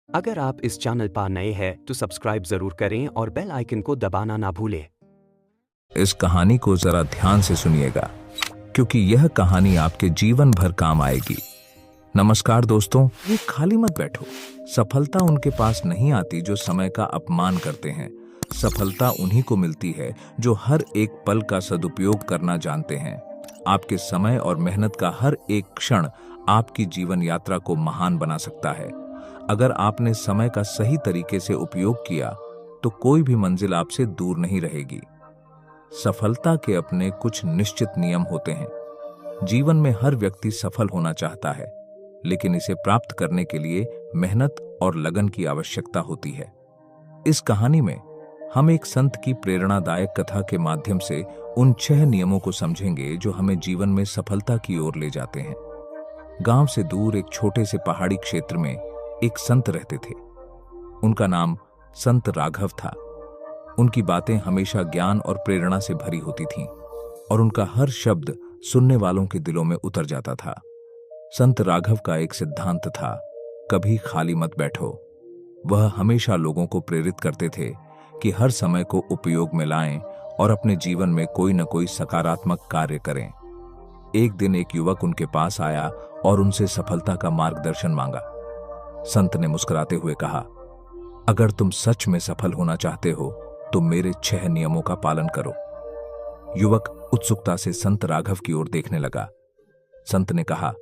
अगर आप इस चैनल पर नए हैं तो सब्सक्राइब जरूर करें और बेल आइकन को दबाना ना भूलें। इस कहानी को जरा ध्यान से सुनिएगा, क्योंकि यह कहानी आपके जीवन भर काम आएगी। नमस्कार दोस्तों, ये खाली मत बैठो। सफलता उनके पास नहीं आती जो समय का अपमान करते हैं। सफलता उन्हीं को मिलती है जो हर एक पल का सदुपयोग करना जानते हैं। आपके समय और मेहनत का हर एक क्षण आपकी जीवन यात्रा को महान बना सकता है। अगर आपने समय का सही तरीके से उपयोग किया तो कोई भी मंजिल आपसे दूर नहीं रहेगी। सफलता के अपने कुछ निश्चित नियम होते हैं। जीवन में हर व्यक्ति सफल होना चाहता है, लेकिन इसे प्राप्त करने के लिए मेहनत और लगन की आवश्यकता होती है। इस कहानी में हम एक संत की प्रेरणादायक कथा के माध्यम से उन 6 नियमों को समझेंगे जो हमें जीवन में सफलता की ओर ले जाते हैं। गांव से दूर एक छोटे से पहाड़ी क्षेत्र में एक संत रहते थे। उनका नाम संत राघव था। उनकी बातें हमेशा ज्ञान और प्रेरणा से भरी होती थीं, और उनका हर शब्द सुनने वालों के दिलों में उतर जाता था। संत राघव का एक सिद्धांत था, कभी खाली मत बैठो। वह हमेशा लोगों को प्रेरित करते थे कि हर समय को उपयोग में लाएं और अपने जीवन में कोई न कोई सकारात्मक कार्य करें। एक दिन एक युवक उनके पास आया और उनसे सफलता का मार्गदर्शन मांगा। संत ने मुस्कुराते हुए कहा, अगर तुम सच में सफल होना चाहते हो तो मेरे 6 नियमों का पालन करो। युवक उत्सुकता से संत राघव की ओर देखने लगा। संत ने कहा,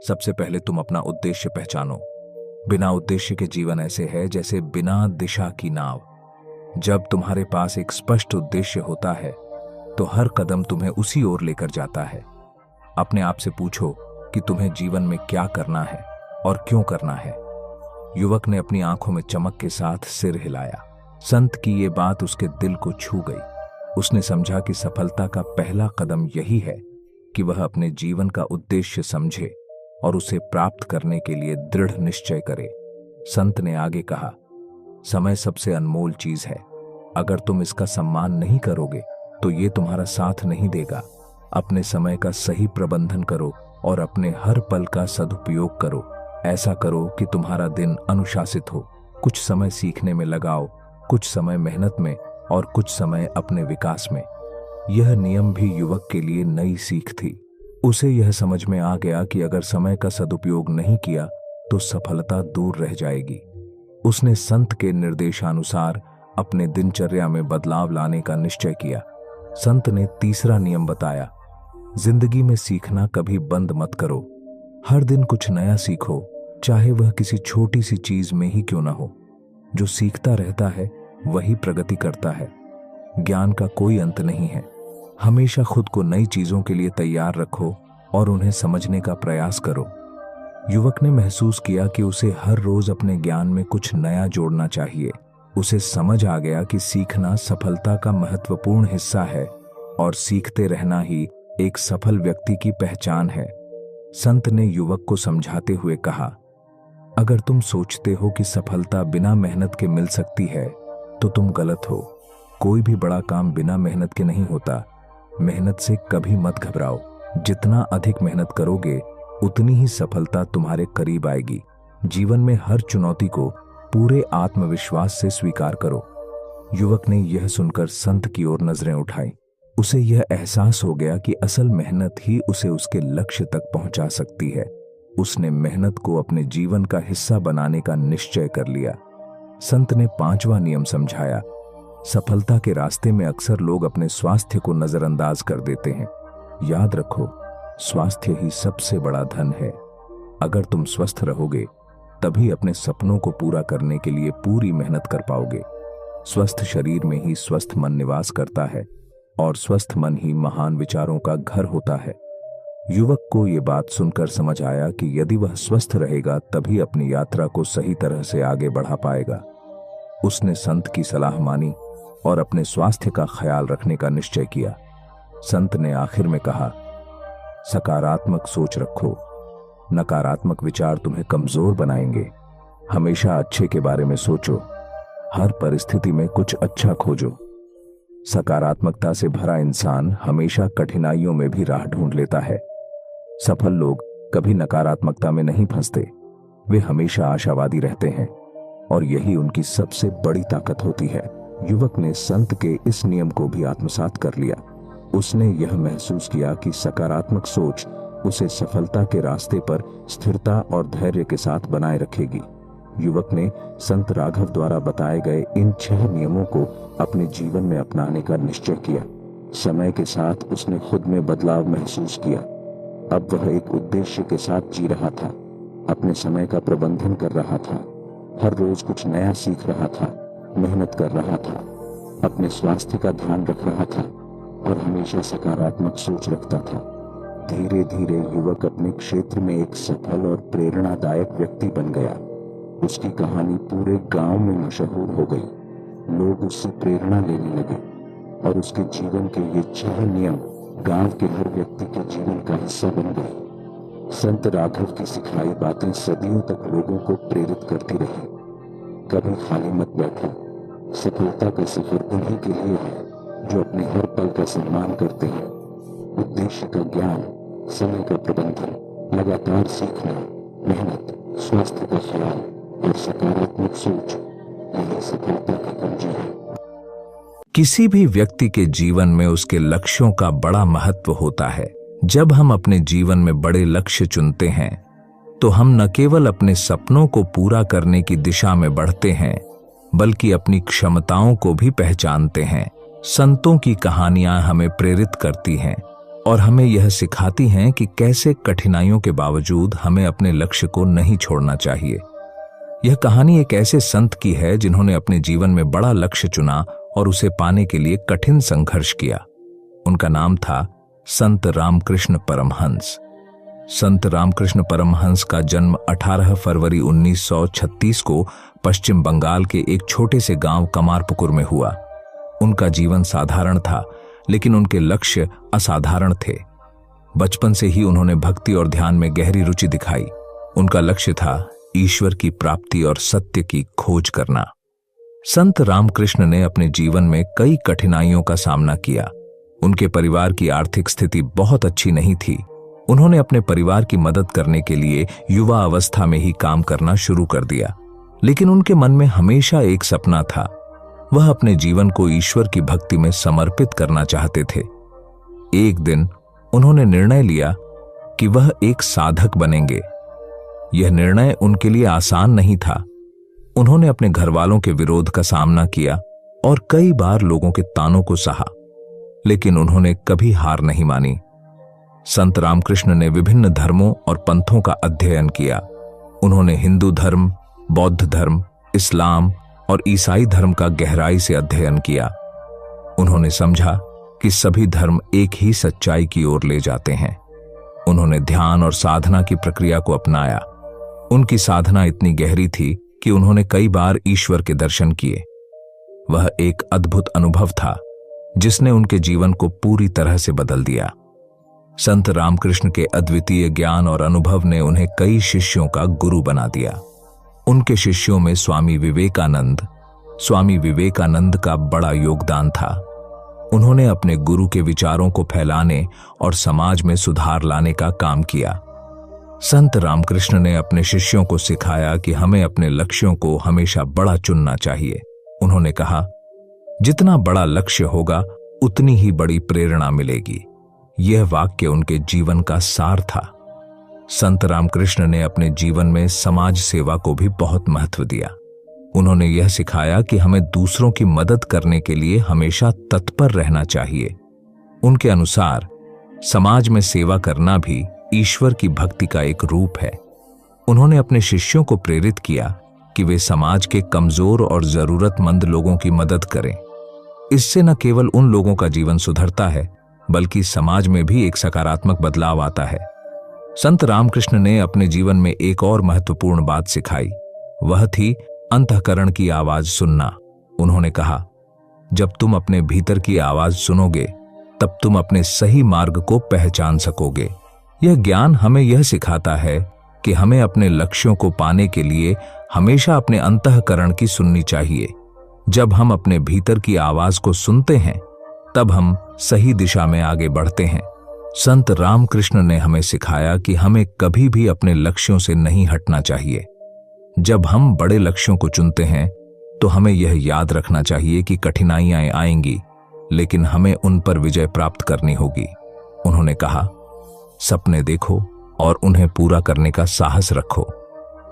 सबसे पहले तुम अपना उद्देश्य पहचानो। बिना उद्देश्य के जीवन ऐसे है जैसे बिना दिशा की नाव। जब तुम्हारे पास एक स्पष्ट उद्देश्य होता है तो हर कदम तुम्हें उसी ओर लेकर जाता है। अपने आप से पूछो कि तुम्हें जीवन में क्या करना है और क्यों करना है। युवक ने अपनी आंखों में चमक के साथ सिर हिलाया। संत की ये बात उसके दिल को छू गई। उसने समझा कि सफलता का पहला कदम यही है कि वह अपने जीवन का उद्देश्य समझे और उसे प्राप्त करने के लिए दृढ़ निश्चय करे। संत ने आगे कहा, समय सबसे अनमोल चीज है। अगर तुम इसका सम्मान नहीं करोगे तो ये तुम्हारा साथ नहीं देगा। अपने समय का सही प्रबंधन करो और अपने हर पल का सदुपयोग करो। ऐसा करो कि तुम्हारा दिन अनुशासित हो। कुछ समय सीखने में लगाओ, कुछ समय मेहनत में और कुछ समय अपने विकास में। यह नियम भी युवक के लिए नई सीख थी। उसे यह समझ में आ गया कि अगर समय का सदुपयोग नहीं किया तो सफलता दूर रह जाएगी। उसने संत के निर्देशानुसार अपने दिनचर्या में बदलाव लाने का निश्चय किया। संत ने तीसरा नियम बताया, जिंदगी में सीखना कभी बंद मत करो। हर दिन कुछ नया सीखो, चाहे वह किसी छोटी सी चीज में ही क्यों ना हो। जो सीखता रहता है वही प्रगति करता है। ज्ञान का कोई अंत नहीं है। हमेशा खुद को नई चीजों के लिए तैयार रखो और उन्हें समझने का प्रयास करो। युवक ने महसूस किया कि उसे हर रोज अपने ज्ञान में कुछ नया जोड़ना चाहिए। उसे समझ आ गया कि सीखना सफलता का महत्वपूर्ण हिस्सा है और सीखते रहना ही एक सफल व्यक्ति की पहचान है। संत ने युवक को समझाते हुए कहा, अगर तुम सोचते हो कि सफलता बिना मेहनत के मिल सकती है तो तुम गलत हो। कोई भी बड़ा काम बिना मेहनत के नहीं होता। मेहनत से कभी मत घबराओ। जितना अधिक मेहनत करोगे उतनी ही सफलता तुम्हारे करीब आएगी। जीवन में हर चुनौती को पूरे आत्मविश्वास से स्वीकार करो। युवक ने यह सुनकर संत की ओर नजरें उठाई। उसे यह एहसास हो गया कि असल मेहनत ही उसे उसके लक्ष्य तक पहुंचा सकती है। उसने मेहनत को अपने जीवन का हिस्सा बनाने का निश्चय कर लिया। संत ने 5वां नियम समझाया, सफलता के रास्ते में अक्सर लोग अपने स्वास्थ्य को नजरअंदाज कर देते हैं। याद रखो, स्वास्थ्य ही सबसे बड़ा धन है। अगर तुम स्वस्थ रहोगे तभी अपने सपनों को पूरा करने के लिए पूरी मेहनत कर पाओगे। स्वस्थ शरीर में ही स्वस्थ मन निवास करता है और स्वस्थ मन ही महान विचारों का घर होता है। युवक को ये बात सुनकर समझ आया कि यदि वह स्वस्थ रहेगा तभी अपनी यात्रा को सही तरह से आगे बढ़ा पाएगा। उसने संत की सलाह मानी और अपने स्वास्थ्य का ख्याल रखने का निश्चय किया। संत ने आखिर में कहा, सकारात्मक सोच रखो। नकारात्मक विचार तुम्हें कमजोर बनाएंगे। हमेशा अच्छे के बारे में सोचो। हर परिस्थिति में कुछ अच्छा खोजो। सकारात्मकता से भरा इंसान हमेशा कठिनाइयों में भी राह ढूंढ लेता है। सफल लोग कभी नकारात्मकता में नहीं फंसते। वे हमेशा आशावादी रहते हैं और यही उनकी सबसे बड़ी ताकत होती है। युवक ने संत के इस नियम को भी आत्मसात कर लिया। उसने यह महसूस किया कि सकारात्मक सोच उसे सफलता के रास्ते पर स्थिरता और धैर्य के साथ बनाए रखेगी। युवक ने संत राघव द्वारा बताए गए इन 6 नियमों को अपने जीवन में अपनाने का निश्चय किया। समय के साथ उसने खुद में बदलाव महसूस किया। अब वह एक उद्देश्य के साथ जी रहा था, अपने समय का प्रबंधन कर रहा था, हर रोज कुछ नया सीख रहा था, मेहनत कर रहा था, अपने स्वास्थ्य का ध्यान रख रहा था और हमेशा सकारात्मक सोच रखता था। धीरे धीरे युवक अपने क्षेत्र में एक सफल और प्रेरणादायक व्यक्ति बन गया। उसकी कहानी पूरे गांव में मशहूर हो गई। लोग उससे प्रेरणा लेने लगे और उसके जीवन के ये 6 नियम गांव के हर व्यक्ति के जीवन का हिस्सा बन गए। संत राघव की सिखाई बातें सदियों तक लोगों को प्रेरित करती रही। कभी खाली मत बैठो, सफलता का सफर उन्हीं के लिए है जो अपने हर पल का सम्मान करते हैं। उद्देश्य का ज्ञान, समय का प्रबंधन, लगातार सीखना, मेहनत, स्वास्थ्य का ख्याल और सकारात्मक सोच, यही सफलता की कुंजी है। किसी भी व्यक्ति के जीवन में उसके लक्ष्यों का बड़ा महत्व होता है। जब हम अपने जीवन में बड़े लक्ष्य चुनते हैं तो हम न केवल अपने सपनों को पूरा करने की दिशा में बढ़ते हैं, बल्कि अपनी क्षमताओं को भी पहचानते हैं। संतों की कहानियां हमें प्रेरित करती हैं और हमें यह सिखाती हैं कि कैसे कठिनाइयों के बावजूद हमें अपने लक्ष्य को नहीं छोड़ना चाहिए। यह कहानी एक ऐसे संत की है जिन्होंने अपने जीवन में बड़ा लक्ष्य चुना और उसे पाने के लिए कठिन संघर्ष किया। उनका नाम था संत रामकृष्ण परमहंस। संत रामकृष्ण परमहंस का जन्म 18 फरवरी 1936 को पश्चिम बंगाल के एक छोटे से गांव कमारपुकुर में हुआ। उनका जीवन साधारण था, लेकिन उनके लक्ष्य असाधारण थे। बचपन से ही उन्होंने भक्ति और ध्यान में गहरी रुचि दिखाई। उनका लक्ष्य था ईश्वर की प्राप्ति और सत्य की खोज करना। संत रामकृष्ण ने अपने जीवन में कई कठिनाइयों का सामना किया। उनके परिवार की आर्थिक स्थिति बहुत अच्छी नहीं थी। उन्होंने अपने परिवार की मदद करने के लिए युवा अवस्था में ही काम करना शुरू कर दिया, लेकिन उनके मन में हमेशा एक सपना था। वह अपने जीवन को ईश्वर की भक्ति में समर्पित करना चाहते थे। एक दिन उन्होंने निर्णय लिया कि वह एक साधक बनेंगे। यह निर्णय उनके लिए आसान नहीं था। उन्होंने अपने घर वालों के विरोध का सामना किया और कई बार लोगों के तानों को सहा, लेकिन उन्होंने कभी हार नहीं मानी। संत रामकृष्ण ने विभिन्न धर्मों और पंथों का अध्ययन किया। उन्होंने हिंदू धर्म, बौद्ध धर्म, इस्लाम और ईसाई धर्म का गहराई से अध्ययन किया। उन्होंने समझा कि सभी धर्म एक ही सच्चाई की ओर ले जाते हैं। उन्होंने ध्यान और साधना की प्रक्रिया को अपनाया। उनकी साधना इतनी गहरी थी कि उन्होंने कई बार ईश्वर के दर्शन किए। वह एक अद्भुत अनुभव था जिसने उनके जीवन को पूरी तरह से बदल दिया। संत रामकृष्ण के अद्वितीय ज्ञान और अनुभव ने उन्हें कई शिष्यों का गुरु बना दिया। उनके शिष्यों में स्वामी विवेकानंद का बड़ा योगदान था। उन्होंने अपने गुरु के विचारों को फैलाने और समाज में सुधार लाने का काम किया। संत रामकृष्ण ने अपने शिष्यों को सिखाया कि हमें अपने लक्ष्यों को हमेशा बड़ा चुनना चाहिए। उन्होंने कहा, जितना बड़ा लक्ष्य होगा उतनी ही बड़ी प्रेरणा मिलेगी। यह वाक्य उनके जीवन का सार था। संत रामकृष्ण ने अपने जीवन में समाज सेवा को भी बहुत महत्व दिया। उन्होंने यह सिखाया कि हमें दूसरों की मदद करने के लिए हमेशा तत्पर रहना चाहिए। उनके अनुसार समाज में सेवा करना भी ईश्वर की भक्ति का एक रूप है। उन्होंने अपने शिष्यों को प्रेरित किया कि वे समाज के कमजोर और जरूरतमंद लोगों की मदद करें। इससे न केवल उन लोगों का जीवन सुधरता है, बल्कि समाज में भी एक सकारात्मक बदलाव आता है। संत रामकृष्ण ने अपने जीवन में एक और महत्वपूर्ण बात सिखाई। वह थी अंतःकरण की आवाज सुनना। उन्होंने कहा, जब तुम अपने भीतर की आवाज सुनोगे तब तुम अपने सही मार्ग को पहचान सकोगे। यह ज्ञान हमें यह सिखाता है कि हमें अपने लक्ष्यों को पाने के लिए हमेशा अपने अंतःकरण की सुननी चाहिए। जब हम अपने भीतर की आवाज को सुनते हैं तब हम सही दिशा में आगे बढ़ते हैं। संत रामकृष्ण ने हमें सिखाया कि हमें कभी भी अपने लक्ष्यों से नहीं हटना चाहिए। जब हम बड़े लक्ष्यों को चुनते हैं तो हमें यह याद रखना चाहिए कि कठिनाइयां आएंगी, लेकिन हमें उन पर विजय प्राप्त करनी होगी। उन्होंने कहा, सपने देखो और उन्हें पूरा करने का साहस रखो।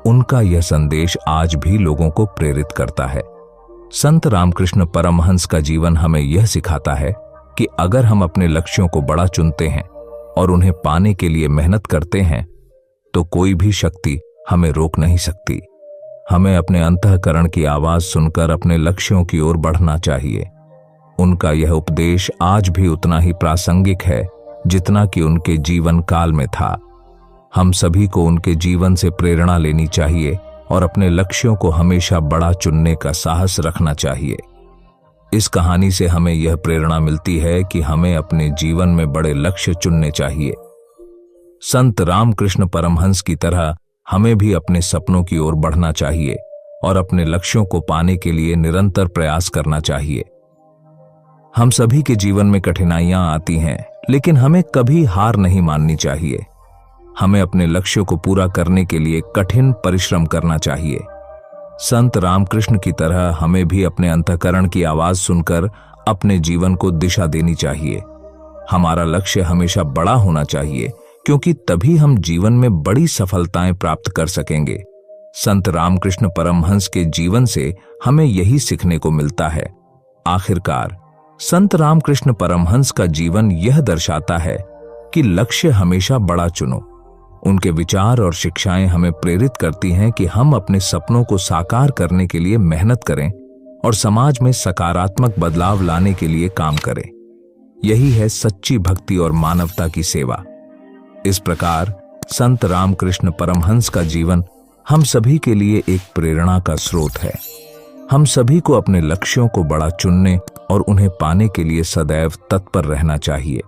उनका यह संदेश आज भी लोगों को प्रेरित करता है। संत रामकृष्ण परमहंस का जीवन हमें यह सिखाता है कि अगर हम अपने लक्ष्यों को बड़ा चुनते हैं और उन्हें पाने के लिए मेहनत करते हैं तो कोई भी शक्ति हमें रोक नहीं सकती। हमें अपने अंतःकरण की आवाज सुनकर अपने लक्ष्यों की ओर बढ़ना चाहिए। उनका यह उपदेश आज भी उतना ही प्रासंगिक है जितना कि उनके जीवन काल में था। हम सभी को उनके जीवन से प्रेरणा लेनी चाहिए और अपने लक्ष्यों को हमेशा बड़ा चुनने का साहस रखना चाहिए। इस कहानी से हमें यह प्रेरणा मिलती है कि हमें अपने जीवन में बड़े लक्ष्य चुनने चाहिए। संत रामकृष्ण परमहंस की तरह हमें भी अपने सपनों की ओर बढ़ना चाहिए और अपने लक्ष्यों को पाने के लिए निरंतर प्रयास करना चाहिए। हम सभी के जीवन में कठिनाइयां आती हैं, लेकिन हमें कभी हार नहीं माननी चाहिए। हमें अपने लक्ष्यों को पूरा करने के लिए कठिन परिश्रम करना चाहिए। संत रामकृष्ण की तरह हमें भी अपने अंतःकरण की आवाज सुनकर अपने जीवन को दिशा देनी चाहिए। हमारा लक्ष्य हमेशा बड़ा होना चाहिए, क्योंकि तभी हम जीवन में बड़ी सफलताएं प्राप्त कर सकेंगे। संत रामकृष्ण परमहंस के जीवन से हमें यही सीखने को मिलता है। आखिरकार संत रामकृष्ण परमहंस का जीवन यह दर्शाता है कि लक्ष्य हमेशा बड़ा चुनो। उनके विचार और शिक्षाएं हमें प्रेरित करती हैं कि हम अपने सपनों को साकार करने के लिए मेहनत करें और समाज में सकारात्मक बदलाव लाने के लिए काम करें। यही है सच्ची भक्ति और मानवता की सेवा। इस प्रकार संत रामकृष्ण परमहंस का जीवन हम सभी के लिए एक प्रेरणा का स्रोत है। हम सभी को अपने लक्ष्यों को बड़ा चुनने और उन्हें पाने के लिए सदैव तत्पर रहना चाहिए।